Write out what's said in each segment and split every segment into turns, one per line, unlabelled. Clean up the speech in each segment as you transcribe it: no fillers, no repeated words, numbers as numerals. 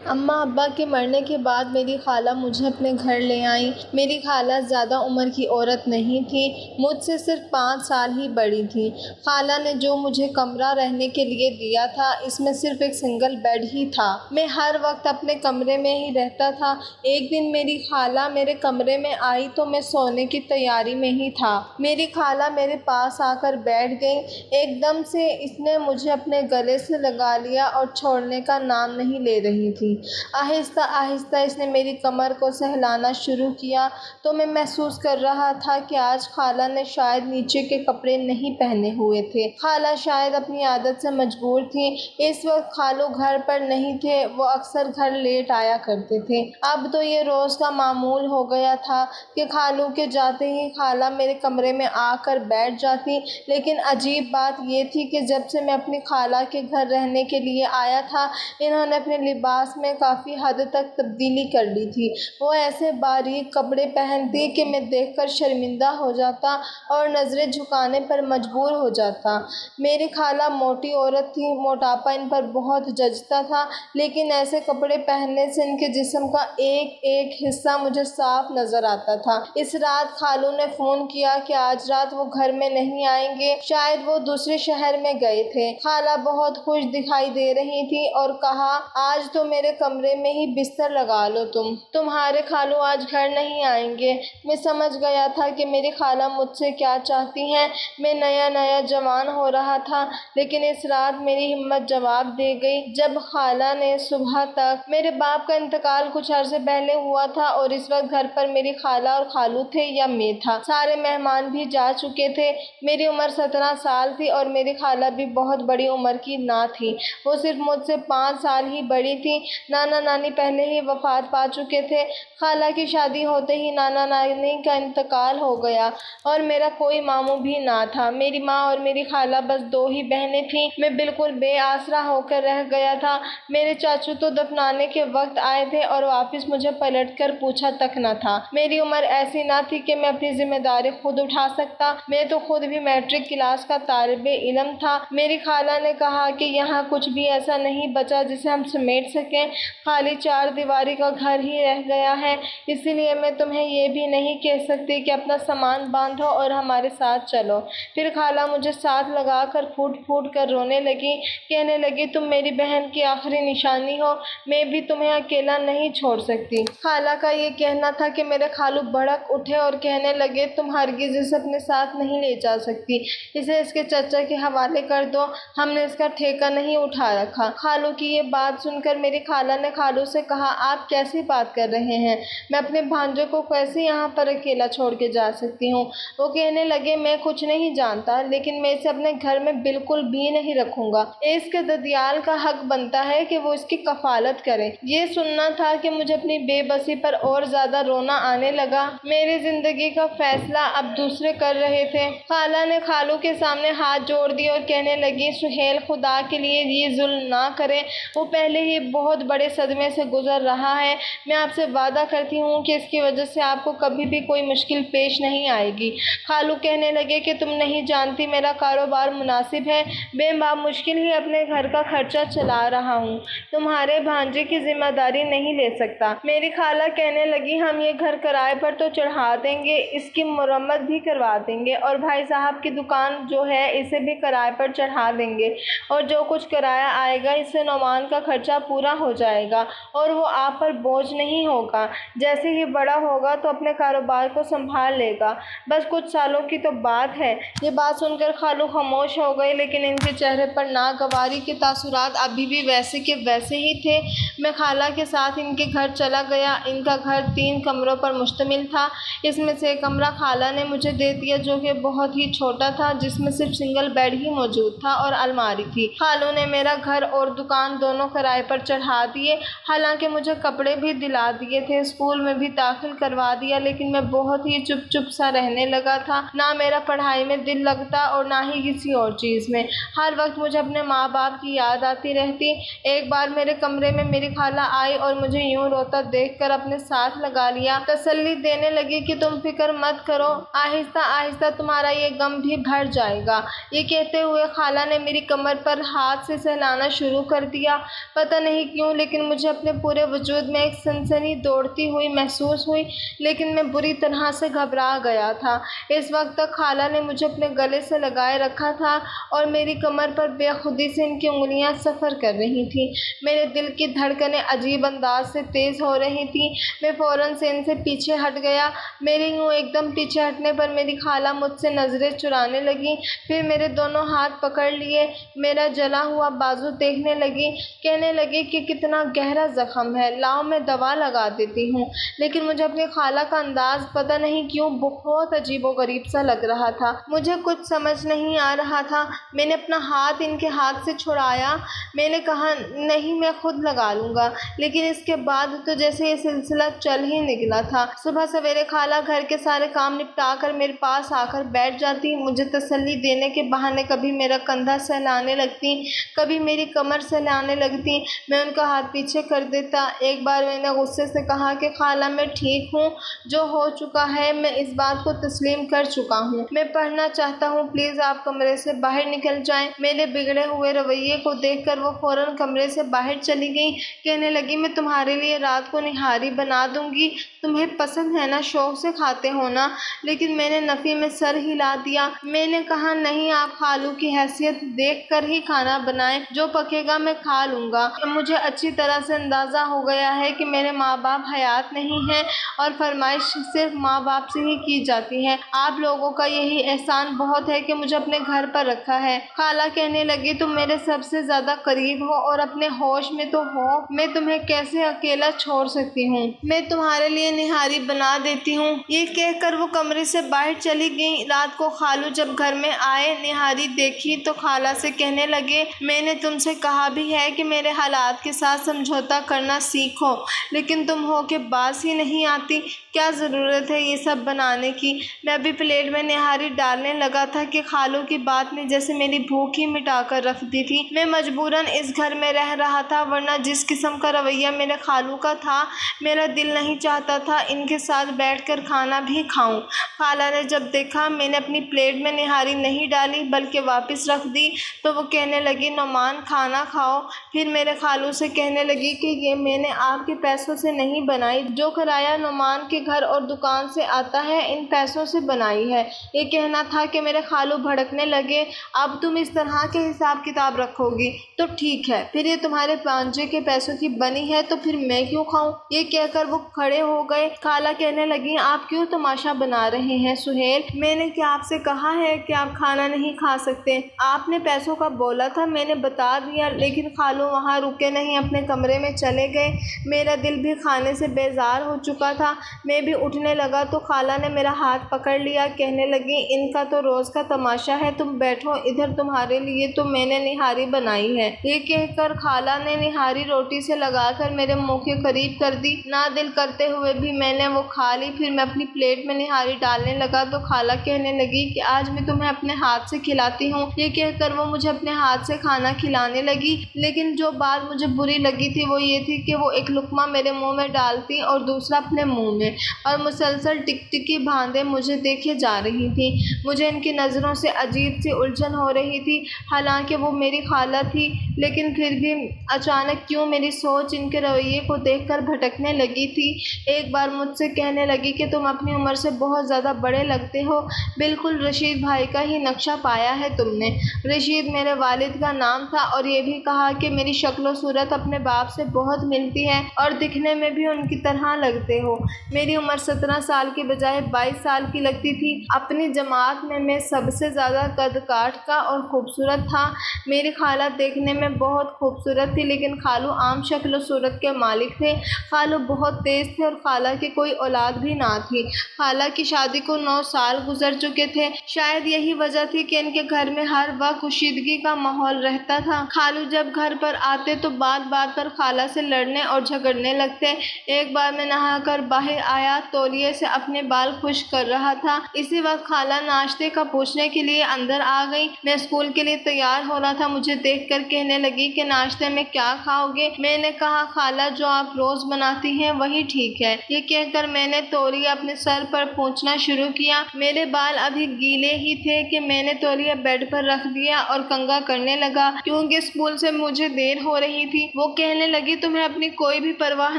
اماں ابا کے مرنے کے بعد میری خالہ مجھے اپنے گھر لے آئیں۔ میری خالہ زیادہ عمر کی عورت نہیں تھی، مجھ سے صرف 5 سال ہی بڑی تھیں۔ خالہ نے جو مجھے کمرہ رہنے کے لیے دیا تھا، اس میں صرف ایک سنگل بیڈ ہی تھا۔ میں ہر وقت اپنے کمرے میں ہی رہتا تھا۔ ایک دن میری خالہ میرے کمرے میں آئی تو میں سونے کی تیاری میں ہی تھا۔ میری خالہ میرے پاس آ کر بیٹھ گئی۔ ایک دم سے اس نے مجھے اپنے گلے سے لگا لیا اور چھوڑنے کا نام نہیں لے رہی تھی۔ آہستہ آہستہ اس نے میری کمر کو سہلانا شروع کیا تو میں محسوس کر رہا تھا کہ آج خالہ نے شاید نیچے کے کپڑے نہیں پہنے ہوئے تھے۔ خالہ شاید اپنی عادت سے مجبور تھیں۔ اس وقت خالو گھر پر نہیں تھے، وہ اکثر گھر لیٹ آیا کرتے تھے۔ اب تو یہ روز کا معمول ہو گیا تھا کہ خالو کے جاتے ہی خالہ میرے کمرے میں آ کر بیٹھ جاتی، لیکن عجیب بات یہ تھی کہ جب سے میں اپنی خالہ کے گھر رہنے کے لیے آیا تھا، انہوں نے اپنے لباس میں کافی حد تک تبدیلی کر لی تھی۔ وہ ایسے باریک کپڑے پہنتی کہ میں دیکھ کر شرمندہ ہو جاتا اور نظریں جھکانے پر مجبور ہو جاتا۔ میری خالہ موٹی عورت تھی، موٹاپا ان پر بہت جچتا تھا، لیکن ایسے کپڑے پہننے سے ان کے جسم کا ایک ایک حصہ مجھے صاف نظر آتا تھا۔ اس رات خالو نے فون کیا کہ آج رات وہ گھر میں نہیں آئیں گے، شاید وہ دوسرے شہر میں گئے تھے۔ خالہ بہت خوش دکھائی دے رہی تھی اور کہا، آج تو میرے کمرے میں ہی بستر لگا لو تمہارے خالو آج گھر نہیں آئیں گے۔ میں سمجھ گیا تھا کہ میری خالہ مجھ سے کیا چاہتی ہیں۔ میں نیا نیا جوان ہو رہا تھا، لیکن اس رات میری ہمت جواب دے گئی جب خالہ نے صبح تک میرے باپ کا انتقال کچھ عرصے پہلے ہوا تھا اور اس وقت گھر پر میری خالہ اور خالو تھے یا میں تھا۔ سارے مہمان بھی جا چکے تھے۔ میری عمر 17 سال تھی اور میری خالہ بھی بہت بڑی عمر کی نہ تھی، وہ صرف مجھ سے 5 سال ہی بڑی تھی۔ نانا نانی پہلے ہی وفات پا چکے تھے۔ خالہ کی شادی ہوتے ہی نانا نانی کا انتقال ہو گیا اور میرا کوئی ماموں بھی نہ تھا۔ میری ماں اور میری خالہ بس 2 ہی بہنیں تھیں۔ میں بالکل بے آسرا ہو کر رہ گیا تھا۔ میرے چاچو تو دفنانے کے وقت آئے تھے اور واپس مجھے پلٹ کر پوچھا تک نہ تھا۔ میری عمر ایسی نہ تھی کہ میں اپنی ذمہ داری خود اٹھا سکتا، میں تو خود بھی میٹرک کلاس کا طالب علم تھا۔ میری خالہ نے کہا کہ یہاں کچھ بھی ایسا نہیں بچا جسے ہم سمیٹ سکیں، خالی 4 دیواری کا گھر ہی رہ گیا ہے، اسی لیے میں تمہیں یہ بھی نہیں کہہ سکتی کہ اپنا سامان باندھو اور ہمارے ساتھ چلو۔ پھر خالہ مجھے ساتھ لگا کر پھوٹ پھوٹ کر رونے لگی، کہنے لگی، تم میری بہن کی آخری نشانی ہو، میں بھی تمہیں اکیلا نہیں چھوڑ سکتی۔ خالہ کا یہ کہنا تھا کہ میرے خالو بھڑک اٹھے اور کہنے لگے، تم ہرگز اسے اپنے ساتھ نہیں لے جا سکتی، اسے اس کے چچا کے حوالے کر دو، ہم نے اس کا ٹھیکہ نہیں اٹھا رکھا۔ خالو کی یہ بات سن کر میری خالہ نے خالو سے کہا، آپ کیسی بات کر رہے ہیں، میں اپنے بھانجے کو کیسے یہاں پر اکیلا چھوڑ کے جا سکتی ہوں۔ وہ کہنے لگے، میں کچھ نہیں جانتا، لیکن میں اسے اپنے گھر میں بالکل بھی نہیں رکھوں گا، اس کے ددیال کا حق بنتا ہے کہ وہ اس کی کفالت کرے۔ یہ سننا تھا کہ مجھے اپنی بے بسی پر اور زیادہ رونا آنے لگا۔ میری زندگی کا فیصلہ اب دوسرے کر رہے تھے۔ خالہ نے خالو کے سامنے ہاتھ جوڑ دیے اور کہنے لگی، سہیل خدا کے لیے یہ ظلم نہ کرے، وہ پہلے ہی بہت بڑے صدمے سے گزر رہا ہے، میں آپ سے وعدہ کرتی ہوں کہ اس کی وجہ سے آپ کو کبھی بھی کوئی مشکل پیش نہیں آئے گی۔ خالو کہنے لگے کہ تم نہیں جانتی میرا کاروبار مناسب ہے، میں بامشکل ہی اپنے گھر کا خرچہ چلا رہا ہوں، تمہارے بھانجے کی ذمہ داری نہیں لے سکتا۔ میری خالہ کہنے لگی، ہم یہ گھر کرائے پر تو چڑھا دیں گے، اس کی مرمت بھی کروا دیں گے اور بھائی صاحب کی دکان جو ہے اسے بھی کرائے پر چڑھا دیں گے، اور جو کچھ کرایہ آئے گا اس سے نعمان کا خرچہ پورا ہو جائے گا اور وہ آپ پر بوجھ نہیں ہوگا، جیسے ہی بڑا ہوگا تو اپنے کاروبار کو سنبھال لے گا، بس کچھ سالوں کی تو بات ہے۔ یہ بات سن کر خالو خاموش ہو گئے، لیکن ان کے چہرے پر ناگواری کے تاثرات ابھی بھی ویسے کے ویسے ہی تھے۔ میں خالہ کے ساتھ ان کے گھر چلا گیا۔ ان کا گھر 3 کمروں پر مشتمل تھا، اس میں سے ایک کمرہ خالہ نے مجھے دے دیا جو کہ بہت ہی چھوٹا تھا، جس میں صرف سنگل بیڈ ہی موجود تھا اور الماری تھی۔ خالو نے میرا گھر اور دکان دونوں کرائے پر چڑھا دیے، حالانکہ مجھے کپڑے بھی دلا دیے تھے، اسکول میں بھی داخل کروا دیا، لیکن میں بہت ہی چپ چپ سا رہنے لگا تھا، نہ میرا پڑھائی میں دل لگتا اور نہ ہی کسی اور چیز میں۔ ہر وقت مجھے اپنے ماں باپ کی یاد آتی رہتی۔ ایک بار میرے کمرے میں میری خالہ آئی اور مجھے یوں روتا دیکھ کر اپنے ساتھ لگا لیا، تسلی دینے لگی کہ تم فکر مت کرو، آہستہ آہستہ تمہارا یہ غم بھی بھر جائے گا۔ یہ کہتے ہوئے خالہ نے میری کمر پر ہاتھ سے سہلانا شروع کر دیا۔ پتہ نہیں کیوں ہوں لیکن مجھے اپنے پورے وجود میں ایک سنسنی دوڑتی ہوئی محسوس ہوئی، لیکن میں بری طرح سے گھبرا گیا تھا۔ اس وقت تک خالہ نے مجھے اپنے گلے سے لگائے رکھا تھا اور میری کمر پر بے خودی سے ان کی انگلیاں سفر کر رہی تھیں۔ میرے دل کی دھڑکنیں عجیب انداز سے تیز ہو رہی تھیں۔ میں فوراً سے ان سے پیچھے ہٹ گیا۔ میرے یوں ایک دم پیچھے ہٹنے پر میری خالہ مجھ سے نظریں چرانے لگیں، پھر میرے دونوں ہاتھ پکڑ لیے، میرا جلا ہوا بازو دیکھنے لگی، کہنے لگی کہ کتنا گہرا زخم ہے، لاؤ میں دوا لگا دیتی ہوں۔ لیکن مجھے اپنی خالہ کا انداز پتہ نہیں کیوں بہت عجیب و غریب سا لگ رہا تھا۔ مجھے کچھ سمجھ نہیں آ رہا تھا۔ میں نے اپنا ہاتھ ان کے ہاتھ سے چھڑایا۔ میں نے کہا نہیں میں خود لگا لوں گا، لیکن اس کے بعد تو جیسے یہ سلسلہ چل ہی نکلا تھا۔ صبح سویرے خالہ گھر کے سارے کام نپٹا کر میرے پاس آ کر بیٹھ جاتی، مجھے تسلی دینے کے بہانے کبھی میرا کندھا سہلانے لگتی، کبھی میری کمر سہلانے لگتی۔ میں ان کا ہاتھ پیچھے کر دیتا۔ ایک بار میں نے غصے سے کہا کہ خالہ میں ٹھیک ہوں، جو ہو چکا ہے میں اس بات کو تسلیم کر چکا ہوں، میں پڑھنا چاہتا ہوں، پلیز آپ کمرے سے باہر نکل جائیں۔ میرے بگڑے ہوئے رویے کو دیکھ کر وہ فوراً کمرے سے باہر چلی گئی، کہنے لگی میں تمہارے لیے رات کو نہاری بنا دوں گی، تمہیں پسند ہے نا، شوق سے کھاتے ہو نا۔ لیکن میں نے نفی میں سر ہلا دیا۔ میں نے کہا نہیں، آپ خالو کی حیثیت دیکھ کر ہی کھانا بنائیں، جو پکے گا میں کھا لوں گا۔ مجھے اچھی طرح سے اندازہ ہو گیا ہے کہ میرے ماں باپ حیات نہیں ہیں اور فرمائش صرف ماں باپ سے ہی کی جاتی ہے۔ آپ لوگوں کا یہی احسان بہت ہے کہ مجھے اپنے گھر پر رکھا ہے۔ خالہ کہنے لگی تم میرے سب سے زیادہ قریب ہو اور اپنے ہوش میں تو ہو، میں تمہیں کیسے اکیلا چھوڑ سکتی ہوں، میں تمہارے لیے نہاری بنا دیتی ہوں۔ یہ کہہ کر وہ کمرے سے باہر چلی گئی۔ رات کو خالو جب گھر میں آئے، نہاری دیکھی تو خالہ سے کہنے لگے میں نے تم سے کہا بھی ہے کہ میرے حالات کے ساتھ سمجھوتہ کرنا سیکھو، لیکن تم ہو کہ باز ہی نہیں آتی، کیا ضرورت ہے یہ سب بنانے کی۔ میں ابھی پلیٹ میں نہاری ڈالنے لگا تھا کہ خالو کی بات نے جیسے میری بھوک ہی مٹا کر رکھ دی تھی۔ میں مجبوراً اس گھر میں رہ رہا تھا، ورنہ جس قسم کا رویہ میرے خالو کا تھا، میرا دل نہیں چاہتا تھا ان کے ساتھ بیٹھ کر کھانا بھی کھاؤں۔ خالہ نے جب دیکھا میں نے اپنی پلیٹ میں نہاری نہیں ڈالی بلکہ واپس رکھ دی تو وہ کہنے لگی نعمان کھانا کھاؤ۔ پھر میرے خالو سے کہنے لگی کہ یہ میں نے آپ کے پیسوں سے نہیں بنائی، جو کرایہ نعمان کے گھر اور دکان سے آتا ہے ان پیسوں سے بنائی ہے۔ یہ کہنا تھا کہ میرے خالو بھڑکنے لگے اب تم اس طرح کے حساب کتاب رکھو گی تو ٹھیک ہے، پھر یہ تمہارے بھانجے کے پیسوں کی بنی ہے تو پھر میں کیوں کھاؤں۔ یہ کہہ کر وہ کھڑے ہو گئے۔ خالہ کہنے لگی آپ کیوں تماشا بنا رہے ہیں سہیل، میں نے کیا آپ سے کہا ہے کہ آپ کھانا نہیں کھا سکتے، آپ نے پیسوں کا بولا تھا میں نے بتا دیا، لیکن خالو وہاں رکے نہیں، اپنے کمرے میں چلے گئے۔ میرا دل بھی کھانے سے بیزار ہو چکا تھا۔ میں بھی اٹھنے لگا تو خالہ نے میرا ہاتھ پکڑ لیا، کہنے لگی ان کا تو روز کا تماشا ہے، تم بیٹھو ادھر، تمہارے لیے تو میں نے نہاری بنائی ہے۔ یہ کہہ کر خالہ نے نہاری روٹی سے لگا کر میرے منہ کے قریب کر دی۔ نہ دل کرتے ہوئے بھی میں نے وہ کھا لی۔ پھر میں اپنی پلیٹ میں نہاری ڈالنے لگا تو خالہ کہنے لگی کہ آج میں تمہیں اپنے ہاتھ سے کھلاتی ہوں۔ یہ کہہ کر وہ مجھے اپنے ہاتھ سے کھانا کھلانے لگی، لیکن جو بات مجھے بری لگی تھی وہ یہ تھی کہ وہ ایک لقمہ میرے منہ میں ڈالتی اور دوسرا اپنے منہ میں، اور مسلسل ٹکٹکی باندھے مجھے دیکھے جا رہی تھی۔ مجھے ان کی نظروں سے عجیب سی الجھن ہو رہی تھی، حالانکہ وہ میری خالہ تھی، لیکن پھر بھی اچانک کیوں میری سوچ ان کے رویے کو دیکھ کر بھٹکنے لگی تھی۔ ایک بار مجھ سے کہنے لگی کہ تم اپنی عمر سے بہت زیادہ بڑے لگتے ہو، بالکل رشید بھائی کا ہی نقشہ پایا ہے تم نے۔ رشید میرے والد کا نام تھا، اور یہ بھی کہا کہ میری شکل و صورت اپنے باپ سے بہت ملتی ہے اور دکھنے میں بھی ان کی طرح لگتے ہو۔ میری عمر 17 سال کی بجائے 22 سال کی لگتی تھی۔ اپنی جماعت میں سب سے زیادہ قد کاٹ کا اور خوبصورت تھا۔ میری خالہ دیکھنے میں بہت خوبصورت تھی، لیکن خالو عام شکل و صورت کے مالک تھے۔ خالو بہت تیز تھے اور خالہ کی کوئی اولاد بھی نہ تھی۔ خالہ کی شادی کو 9 سال گزر چکے تھے۔ شاید یہی وجہ تھی کہ ان کے گھر میں ہر وقت کشیدگی کا ماحول رہتا تھا۔ خالو جب گھر پر آتے تو بات بات پر خالہ سے لڑنے اور جھگڑنے لگتے۔ ایک بار میں نہا کر باہر آیا، تولیے سے اپنے بال خشک کر رہا تھا، اسی وقت خالہ ناشتے کا پوچھنے کے لیے اندر آ گئی۔ میں اسکول کے لیے تیار ہو رہا تھا، مجھے دیکھ کر کہنے لگی کہ ناشتے میں کیا کھاؤ گے؟ میں نے کہا خالہ جو آپ روز بناتی ہیں وہی ٹھیک ہے۔ یہ کہہ کر میں نے تولیہ اپنے سر پر پونچھنا شروع کیا۔ میرے بال ابھی گیلے ہی تھے کہ میں نے تولیہ بیڈ پر رکھ دیا اور کنگھا کرنے لگا، کیونکہ اسکول سے مجھے دیر ہو رہی تھی۔ وہ کہنے لگی تمہیں اپنی کوئی بھی پرواہ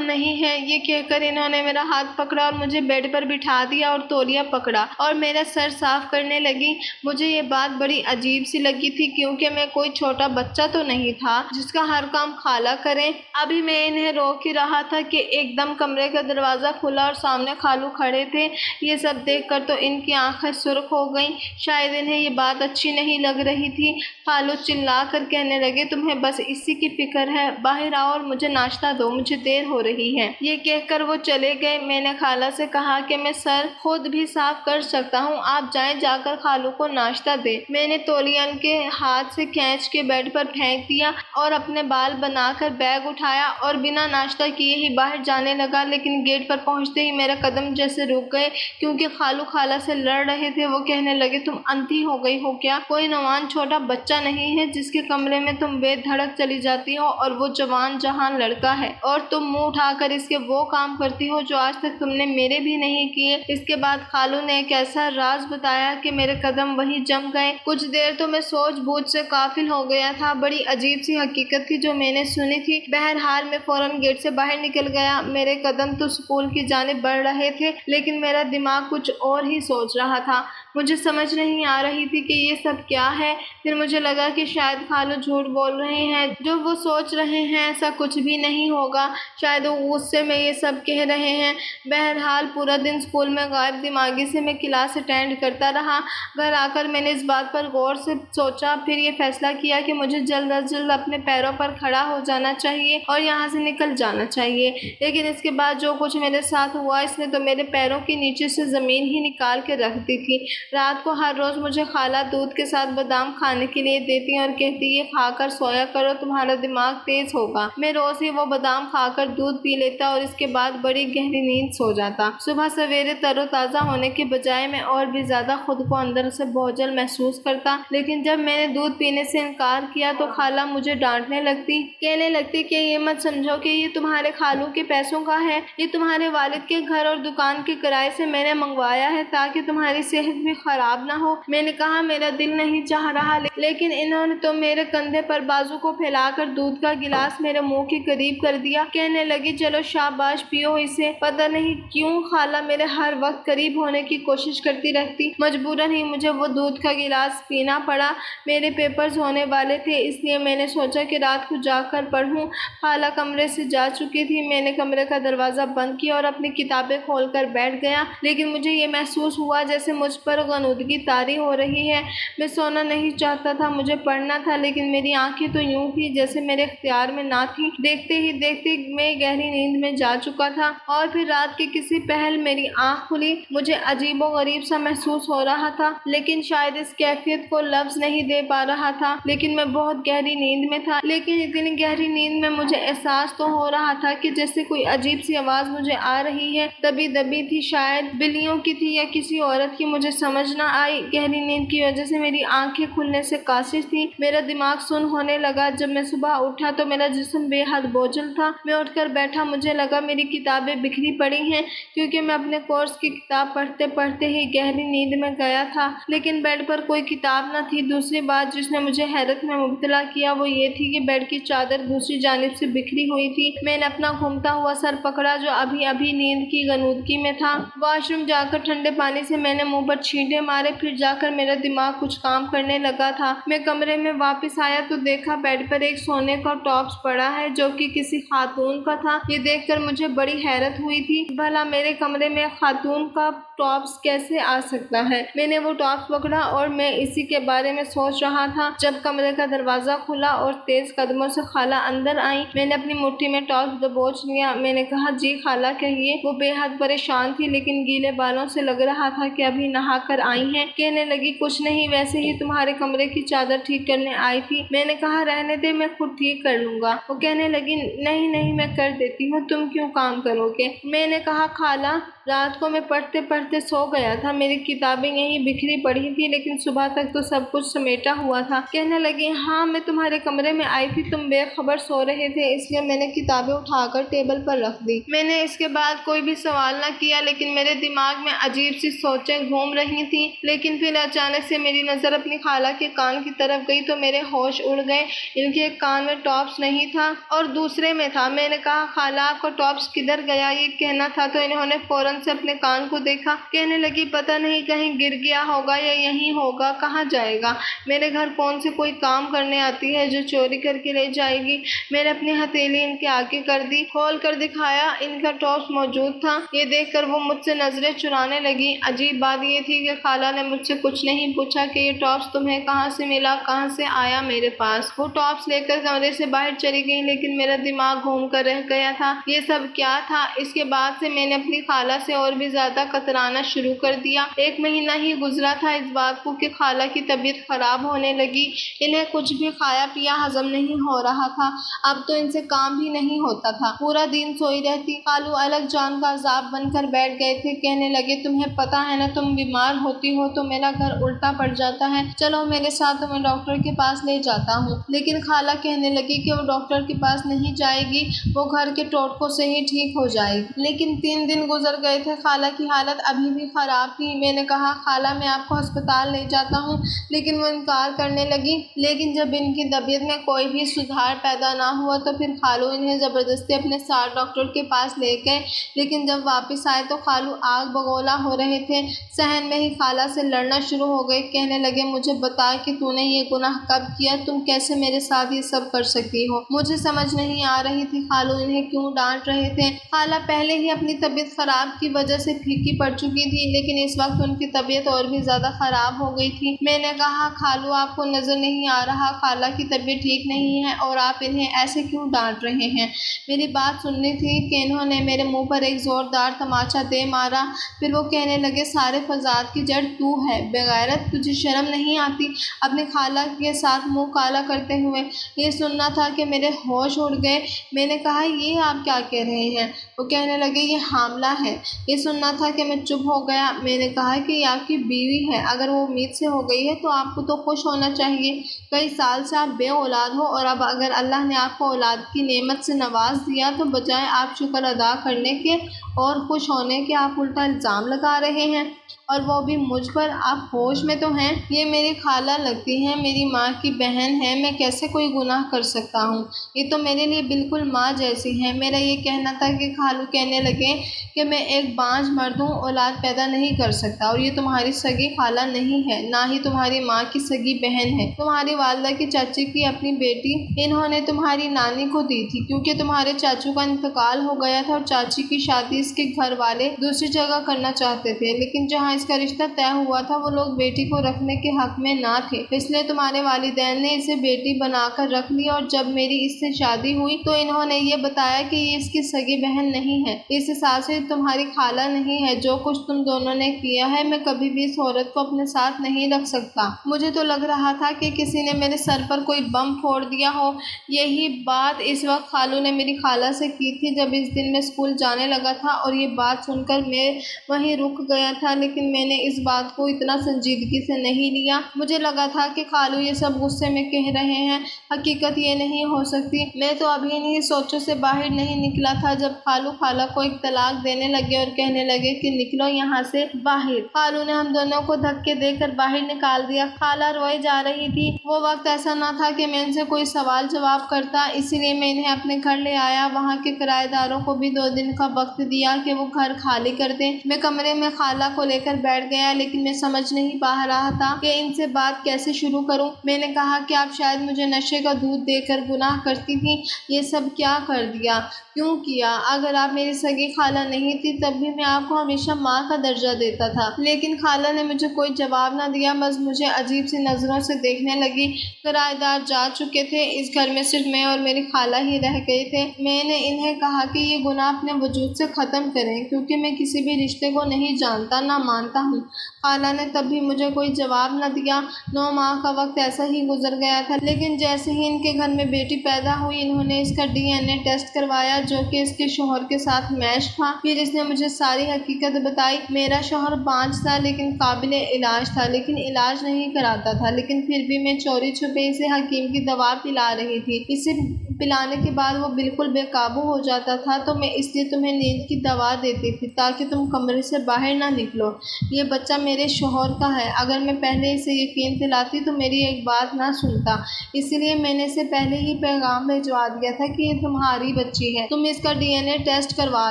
نہیں ہے۔ یہ کہہ کر انہوں نے میرا ہاتھ پکڑا اور مجھے بیڈ پر بٹھا دیا اور تولیہ پکڑا اور میرا سر صاف کرنے لگی۔ مجھے یہ بات بڑی عجیب سی لگی تھی کیونکہ میں کوئی چھوٹا بچہ تو نہیں تھا جس کا ہر کام خالہ کریں۔ ابھی میں انہیں روک ہی رہا تھا کہ ایک دم کمرے کا دروازہ کھلا اور سامنے خالو کھڑے تھے۔ یہ سب دیکھ کر تو ان کی آنکھیں سرخ ہو گئیں، شاید انہیں یہ بات اچھی نہیں لگ رہی تھی۔ خالو چلا کر کہنے لگے تمہیں بس اسی کی فکر ہے، باہر آؤ اور مجھے ناشتہ دو، مجھے دیر ہو رہی ہے۔ یہ کہہ کر وہ چلے گئے۔ میں نے خالہ سے کہا کہ میں سر خود بھی صاف کر سکتا ہوں، آپ جائیں، جا کر خالو کو ناشتہ دیں۔ میں نے تولیہ ان کے ہاتھ سے کھینچ کے بیڈ پر پھینک دیا اور اپنے بال بنا کر بیگ اٹھایا اور بنا ناشتہ کیے ہی باہر جانے لگا، لیکن گیٹ پر پہنچتے ہی میرے قدم جیسے رک گئے کیونکہ خالو خالہ سے لڑ رہے تھے۔ وہ کہنے لگے تم اندھی ہو گئی ہو کیا؟ کوئی نوجوان چھوٹا بچہ نہیں ہے جس کے کمرے میں تم بے دھڑک چلی جاتی ہو، اور وہ جوان جہان لڑکا ہے اور تم منہ اٹھا کر اس کے وہ کام کرتی ہو جو آج تک تم نے میرے بھی نہیں کیے۔ اس کے بعد خالو نے ایک ایسا راز بتایا کہ میرے قدم وہیں جم گئے۔ کچھ دیر تو میں سوچ بوجھ سے غافل ہو گیا تھا، بڑی عجیب سی حقیقت تھی جو میں نے سنی تھی۔ بہرحال میں فوراً گیٹ سے باہر نکل گیا۔ میرے قدم تو سکول کی جانب بڑھ رہے تھے لیکن میرا دماغ کچھ اور ہی سوچ رہا تھا۔ مجھے سمجھ نہیں آ رہی تھی کہ یہ سب کیا ہے۔ پھر مجھے لگا کہ شاید خالو جھوٹ بول رہے ہیں، جو وہ سوچ رہے ہیں ایسا کچھ بھی نہیں ہوگا، شاید وہ غصے میں یہ سب کہہ رہے ہیں۔ بہرحال پورا دن اسکول میں غائب دماغی سے میں کلاس اٹینڈ کرتا رہا۔ گھر آ کر میں نے اس بات پر غور سے سوچا، پھر یہ فیصلہ کیا کہ مجھے جلد از جلد اپنے پیروں پر کھڑا ہو جانا چاہیے اور یہاں سے نکل جانا چاہیے۔ لیکن اس کے بعد جو کچھ میرے ساتھ ہوا، اس نے تو میرے پیروں کے نیچے سے زمین ہی نکال کے رکھ دی تھی۔ رات کو ہر روز مجھے خالہ دودھ کے ساتھ بادام کھانے کے لیے دیتی اور کہتی یہ کھا کر سویا کرو، تمہارا دماغ تیز ہوگا۔ میں روز ہی وہ بادام کھا کر دودھ پی لیتا اور اس کے بعد بڑی گہری نیند سو جاتا۔ صبح سویرے تر و تازہ ہونے کے بجائے میں اور بھی زیادہ خود کو اندر سے بوجھل محسوس کرتا۔ لیکن جب میں نے دودھ پینے سے انکار کیا تو خالہ مجھے ڈانٹنے لگتی، کہنے لگتی کہ یہ مت سمجھو کہ یہ تمہارے خالو کے پیسوں کا ہے، یہ تمہارے والد کے گھر اور دکان کے کرائے سے میں نے منگوایا ہے تاکہ تمہاری صحت بھی خراب نہ ہو۔ میں نے کہا میرا دل نہیں چاہ رہا، لیکن انہوں نے تو میرے کندھے پر بازو کو پھیلا کر دودھ کا گلاس میرے منہ کے قریب کر دیا۔ کہنے لگی چلو شاباش پیو اسے۔ پتہ نہیں کیوں خالہ میرے ہر وقت قریب ہونے کی کوشش کرتی رہتی، مجبوراً ہی مجھے وہ دودھ کا گلاس پینا پڑا۔ میرے پیپرز ہونے والے تھے اس لیے میں نے سوچا کہ رات کو جا کر پڑھوں۔ خالہ کمرے سے جا چکی تھی۔ میں نے کمرے کا دروازہ بند کیا اور اپنی کتابیں کھول کر بیٹھ گیا، لیکن مجھے یہ محسوس ہوا جیسے مجھ پر غنودگی طاری ہو رہی ہے۔ میں سونا نہیں چاہتا تھا، مجھے پڑھنا تھا، لیکن میری آنکھیں تو یوں تھی جیسے میرے اختیار میں نہ تھیں۔ دیکھتے ہی دیکھتے میں گہری نیند میں جا چکا تھا اور پھر رات کے کسی پہل میری آنکھ کھلی۔ مجھے عجیب و غریب سا محسوس ہو رہا تھا، لیکن شاید اس کیفیت کو لفظ نہیں دے پا رہا تھا، لیکن میں بہت گہری نیند میں تھا۔ لیکن اتنی گہری نیند میں مجھے احساس تو ہو رہا تھا کہ جیسے کوئی عجیب سی آواز مجھے آ رہی ہے، دبی دبی تھی، شاید بلیوں کی تھی یا کسی عورت کی، مجھے سمجھ نہ آئی۔ گہری نیند کی وجہ سے میری آنکھیں کھلنے سے قاصر تھیں۔ میرا دماغ سن ہونے لگا۔ جب میں صبح اٹھا تو میرا جسم بے حد بوجھل تھا۔ میں اٹھ کر بیٹھا، مجھے لگا میری کتابیں بکھری پڑی ہیں کیونکہ میں اپنے کورس کی کتاب پڑھتے پڑھتے ہی گہری نیند میں گیا تھا، لیکن بیڈ پر کوئی کتاب نہ تھی۔ دوسری بات جس نے مجھے حیرت میں مبتلا کیا وہ یہ تھی کہ بیڈ کی چادر دوسری جانب سے بکھری ہوئی تھی۔ میں نے اپنا گھومتا ہوا سر پکڑا جو ابھی ابھی نیند کی غنودگی میں تھا۔ واش روم جا کر ٹھنڈے پانی سے میں نے منہ پر چھینٹے مارے، پھر جا کر میرا دماغ کچھ کام کرنے لگا تھا۔ میں کمرے میں واپس آیا تو دیکھا بیڈ پر ایک سونے کا ٹاپس پڑا ہے جو کہ کسی خاتون کا تھا۔ یہ دیکھ کر مجھے بڑی حیرت ہوئی تھی، بھلا میرے کمرے میں خاتون کا ٹاپس کیسے آ سکتا ہے؟ میں نے وہ ٹاپس پکڑا اور میں اسی کے بارے میں سوچ رہا تھا جب کمرے کا دروازہ کھلا اور تیز قدموں سے خالہ اندر آئیں۔ میں نے اپنی مٹھی میں ٹاپس دبوچ لیا۔ میں نے کہا جی خالہ کہیے۔ وہ بے حد پریشان تھی لیکن گیلے بالوں سے لگ رہا تھا کہ ابھی نہا کر آئی ہیں۔ کہنے لگی کچھ نہیں، ویسے ہی تمہارے کمرے کی چادر ٹھیک کرنے آئی تھی۔ میں نے کہا رہنے دے، میں خود ٹھیک کر لوں گا۔ وہ کہنے لگی نہیں نہیں میں کر دیتی ہوں، تم کیوں کام کرو گے؟ میں نے کہا خالہ رات کو میں پڑھتے پڑھتے سو گیا تھا، میری کتابیں یہیں بکھری پڑی تھی، لیکن صبح تک تو سب کچھ سمیٹا ہوا تھا۔ کہنے لگی، ہاں میں تمہارے کمرے میں آئی تھی، تم بے خبر سو رہے تھے، اس لیے میں نے کتابیں اٹھا کر ٹیبل پر رکھ دی۔ میں نے اس کے بعد کوئی بھی سوال نہ کیا، لیکن میرے دماغ میں عجیب سی سوچیں گھوم رہی تھیں۔ لیکن پھر اچانک سے میری نظر اپنی خالہ کے کان کی طرف گئی تو میرے ہوش اڑ گئے۔ ان کے ایک کان میں ٹاپس نہیں تھا اور دوسرے میں تھا۔ میں نے کہا، خالہ آپ کا ٹاپس کدھر گیا؟ یہ کہنا تھا تو انہوں نے فوراً سے اپنے کان کو دیکھا۔ کہنے لگی، پتہ نہیں کہیں گر گیا ہوگا یا یہیں ہوگا، کہاں جائے گا؟ میرے گھر کون سے کوئی کام کرنے آتی ہے جو چوری کر کے لے جائے گی؟ میں نے اپنی ہتھیلی ان کے آگے کر دی، کھول کر دکھایا، ان کا ٹاپس موجود تھا۔ یہ دیکھ کر وہ مجھ سے نظریں چرانے لگی۔ عجیب بات یہ تھی کہ خالہ نے مجھ سے کچھ نہیں پوچھا کہ یہ ٹاپس تمہیں کہاں سے ملا، کہاں سے آیا میرے پاس۔ وہ ٹاپس لے کر کمرے سے باہر چلی گئی، لیکن میرا دماغ گھوم کر رہ گیا تھا، یہ سب کیا تھا؟ اس کے بعد سے میں نے اپنی خالہ سے اور بھی زیادہ کترانا شروع کر دیا۔ 1 مہینہ ہی گزرا تھا اس بات کو کہ خالہ کی طبیعت خراب ہونے لگی۔ انہیں کچھ بھی کھایا پیا ہضم نہیں ہو رہا تھا، اب تو ان سے کام بھی نہیں ہوتا تھا، پورا دن سوئی رہتی۔ خالو الگ جان کا عذاب بن کر بیٹھ گئے تھے۔ کہنے لگے، تمہیں پتہ ہے نا، تم بیمار ہوتی ہو تو میرا گھر الٹا پڑ جاتا ہے، چلو میرے ساتھ تمہیں ڈاکٹر کے پاس لے جاتا ہوں۔ لیکن خالہ کہنے لگی کہ وہ ڈاکٹر کے پاس نہیں جائے گی، وہ گھر کے ٹوٹکوں سے ہی ٹھیک ہو جائے گی۔ لیکن 3 دن گزر گئے تھے، خالہ کی حالت ابھی بھی خراب تھی۔ میں نے کہا، خالہ میں آپ کو ہسپتال لے جاتا ہوں، لیکن وہ انکار کرنے لگی۔ لیکن جب ان کی طبیعت میں کوئی بھی سدھار پیدا نہ ہوا تو پھر خالو انہیں زبردستی اپنے ساتھ ڈاکٹر کے پاس لے گئے۔ لیکن جب واپس آئے تو خالو آگ بگولا ہو رہے تھے، صحن میں ہی خالہ سے لڑنا شروع ہو گئے۔ کہنے لگے، مجھے بتا کہ تو نے یہ گناہ کب کیا، تم کیسے میرے ساتھ یہ سب کر سکتی ہو؟ مجھے سمجھ نہیں آ رہی تھی خالو انہیں کیوں ڈانٹ رہے تھے۔ خالہ پہلے ہی اپنی طبیعت خراب کی وجہ سے پھیکی پڑ چکی تھی، لیکن اس وقت ان کی طبیعت اور بھی زیادہ خراب ہو گئی تھی۔ میں نے کہا، خالو آپ کو نظر نہیں آ رہا خالہ کی طبیعت ٹھیک نہیں ہے اور آپ انہیں ایسے کیوں ڈانٹ رہے ہیں؟ میری بات سننی تھی کہ انہوں نے میرے منہ پر ایک زوردار تماچا دے مارا۔ پھر وہ کہنے لگے، سارے فساد کی جڑ تو ہے، بے غیرت، تجھے شرم نہیں آتی اپنی خالہ کے ساتھ منہ کالا کرتے ہوئے؟ یہ سننا تھا کہ میرے ہوش اڑ گئے۔ میں نے کہا، یہ آپ کیا کہہ رہے ہیں؟ وہ کہنے لگے، یہ حاملہ ہے۔ یہ سننا تھا کہ میں چپ ہو گیا۔ میں نے کہا کہ یہ آپ کی بیوی ہے، اگر وہ امید سے ہو گئی ہے تو آپ کو تو خوش ہونا چاہیے۔ کئی سال سے آپ بے اولاد ہو اور اب اگر اللہ نے آپ کو اولاد کی نعمت سے نواز دیا تو بجائے آپ شکر ادا کرنے کے اور خوش ہونے کے، آپ الٹا الزام لگا رہے ہیں، اور وہ بھی مجھ پر۔ آپ ہوش میں تو ہیں؟ یہ میری خالہ لگتی ہے، میری ماں کی بہن ہے، میں کیسے کوئی گناہ کر سکتا ہوں؟ یہ تو میرے لیے بالکل ماں جیسی ہے۔ میرا یہ کہنا تھا کہ خالو کہنے لگے کہ میں ایک بانجھ مرد ہوں، اولاد پیدا نہیں کر سکتا، اور یہ تمہاری سگی خالہ نہیں ہے، نہ ہی تمہاری ماں کی سگی بہن ہے، تمہاری والدہ کی چاچی کی اپنی بیٹی انہوں نے تمہاری نانی کو دی تھی، کیونکہ تمہارے چاچو کا انتقال ہو گیا تھا اور چاچی کی شادی اس کے گھر والے دوسری جگہ کرنا چاہتے تھے، لیکن جہاں اس کا رشتہ طے ہوا تھا وہ لوگ بیٹی کو رکھنے کے حق میں نہ تھے، اس لیے تمہارے والدین نے اسے بیٹی بنا کر رکھ لی، اور جب میری اس سے شادی ہوئی تو انہوں نے یہ بتایا کہ یہ اس کی سگی بہن نہیں ہے، اس حساب سے تمہاری خالہ نہیں ہے۔ جو کچھ تم دونوں نے کیا ہے، میں کبھی بھی اس عورت کو اپنے ساتھ نہیں رکھ سکتا۔ مجھے تو لگ رہا تھا کہ کسی نے میرے سر پر کوئی بم پھوڑ دیا ہو۔ یہی بات اس وقت خالو نے میری خالہ سے کی تھی جب اس دن میں اسکول جانے لگا تھا، اور یہ بات سن کر میں وہیں رک گیا تھا، لیکن میں نے اس بات کو اتنا سنجیدگی سے نہیں لیا۔ مجھے لگا تھا کہ خالو یہ سب غصے میں کہہ رہے ہیں، حقیقت یہ نہیں ہو سکتی۔ میں تو ابھی انہی سوچوں سے باہر نہیں نکلا تھا جب خالو خالہ کو ایک طلاق دینے لگے اور کہنے لگے کہ نکلو یہاں سے باہر۔ خالو نے ہم دونوں کو دھکے دے کر باہر نکال دیا۔ خالہ روئے جا رہی تھی۔ وہ وقت ایسا نہ تھا کہ میں ان سے کوئی سوال جواب کرتا، اسی لیے میں انہیں اپنے گھر لے آیا۔ وہاں کے کرایہ داروں کو بھی 2 دن کا وقت دیا کہ وہ گھر خالی کر دیں۔ میں کمرے میں خالہ کو لے کر بیٹھ گیا، لیکن میں سمجھ نہیں پا رہا تھا کہ ان سے بات کیسے شروع کروں۔ میں نے کہا کہ آپ شاید مجھے نشے کا دودھ دے کر گناہ کرتی تھیں، یہ سب کیا کر دیا، کیوں کیا؟ اگر آپ میری سگی خالہ نہیں تھی تب بھی میں آپ کو ہمیشہ ماں کا درجہ دیتا تھا۔ لیکن خالہ نے مجھے کوئی جواب نہ دیا، بس مجھے عجیب سی نظروں سے دیکھنے لگی۔ کرایہ دار جا چکے تھے، اس گھر میں صرف میں اور میری خالہ ہی رہ گئے تھے۔ میں نے انہیں کہا کہ یہ گناہ اپنے وجود سے ختم کریں، کیونکہ میں کسی بھی رشتے کو نہیں جانتا، نہ مانتا ہوں۔ خالہ نے تب بھی مجھے کوئی جواب نہ دیا۔ 9 ماہ کا وقت ایسا ہی گزر گیا تھا، لیکن جیسے ہی ان کے گھر میں بیٹی پیدا ہوئی، انہوں نے اس کا DNA ٹیسٹ کروایا جو کہ اس کے شوہر کے ساتھ میچ تھا۔ پھر اس نے مجھے ساری حقیقت بتائی۔ میرا شوہر 5 تھا لیکن قابل علاج تھا، لیکن علاج نہیں کراتا تھا، لیکن پھر بھی میں چوری چھپے اسے حکیم کی دوا پلا رہی تھی۔ اسے پلانے کے بعد وہ بالکل بے قابو ہو جاتا تھا تو میں اس لیے تمہیں نیند کی دوا دیتی تھی تاکہ تم کمرے سے باہر نہ نکلو۔ یہ بچہ میرے شوہر کا ہے، اگر میں پہلے اسے یقین دلاتی تو میری ایک بات نہ سنتا، اسی لیے میں نے اسے پہلے ہی پیغام بھجوا دیا تھا کہ یہ تمہاری بچی ہے، تم اس کا DNA ٹیسٹ کروا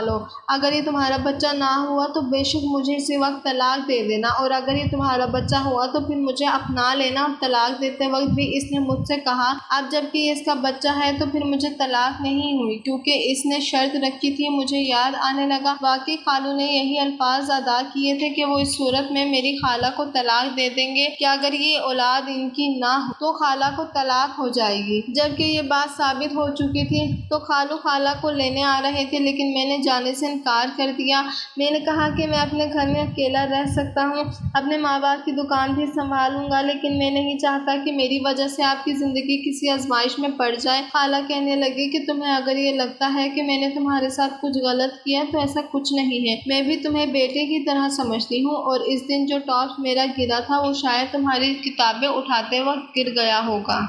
لو۔ اگر یہ تمہارا بچہ نہ ہوا تو بے شک مجھے اسی وقت طلاق دے دینا، اور اگر یہ تمہارا بچہ ہوا تو پھر مجھے اپنا لینا۔ طلاق دیتے وقت بھی اس نے مجھ سے کہا اب جب کہ یہ اس کا بچہ ہے تو پھر مجھے طلاق نہیں ہوئی، کیونکہ اس نے شرط رکھی تھی۔ مجھے یاد آنے لگا واقعی خالو نے یہی الفاظ ادا کیے تھے کہ وہ اس صورت میں میری خالہ کو طلاق دے دیں گے کہ اگر یہ اولاد ان کی نہ ہو تو خالہ کو طلاق ہو جائے گی۔ جبکہ یہ بات ثابت ہو چکی تھی تو خالو خالہ کو لینے آ رہے تھے، لیکن میں نے جانے سے انکار کر دیا۔ میں نے کہا کہ میں اپنے گھر میں اکیلا رہ سکتا ہوں، اپنے ماں باپ کی دکان بھی سنبھالوں گا، لیکن میں نہیں چاہتا کہ میری وجہ سے آپ کی زندگی کسی آزمائش میں پڑ جائے۔ خالہ کہنے لگی کہ تمہیں اگر یہ لگتا ہے کہ میں نے تمہارے ساتھ کچھ غلط کیا تو ایسا کچھ نہیں ہے، میں بھی تمہیں بیٹے کی طرح سمجھتی ہوں، اور اس دن جو ٹاپس میرا گرا تھا وہ شاید تمہاری کتابیں اٹھاتے وقت گر گیا ہوگا۔